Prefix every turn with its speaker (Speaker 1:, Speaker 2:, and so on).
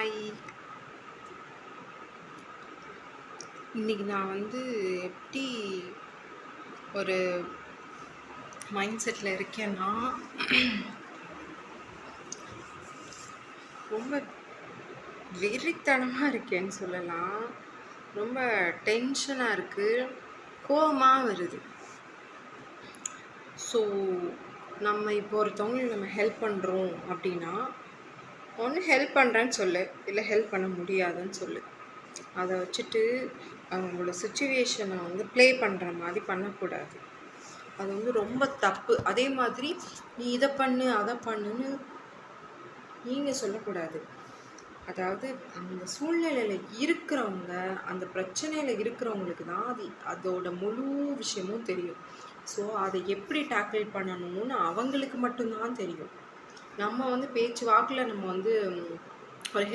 Speaker 1: Hi, இன்னைக்கு நான் எப்படி ஒரு மைண்ட் செட்டில் இருக்கேன்னா, ரொம்ப வெறித்தனமாக இருக்கேன்னு சொல்லலாம். ரொம்ப டென்ஷனாக இருக்குது, கோவமாக வருது. ஸோ நம்ம இப்போ ஒருத்தவங்களுக்கு நம்ம ஹெல்ப் பண்ணுறோம் அப்படின்னா, ஒன்று ஹெல்ப் பண்ணுறேன்னு சொல்லு, இல்லை ஹெல்ப் பண்ண முடியாதுன்னு சொல்லு. அதை வச்சுட்டு அவங்களோட சுச்சுவேஷனை ப்ளே பண்ணுற மாதிரி பண்ணக்கூடாது. அது ரொம்ப தப்பு. அதே மாதிரி நீ இதை பண்ணு அதை பண்ணுன்னு நீங்கள் சொல்லக்கூடாது. அதாவது அந்த சூழ்நிலையில் இருக்கிறவங்க, அந்த பிரச்சனையில் இருக்கிறவங்களுக்கு தான் அதோட முழு விஷயமும் தெரியும். ஸோ அதை எப்படி டேக்கிள் பண்ணணும்னு அவங்களுக்கு மட்டும்தான் தெரியும். நம்ம பேச்சு வாக்கில் நம்ம ஒரு ஹெல்ப்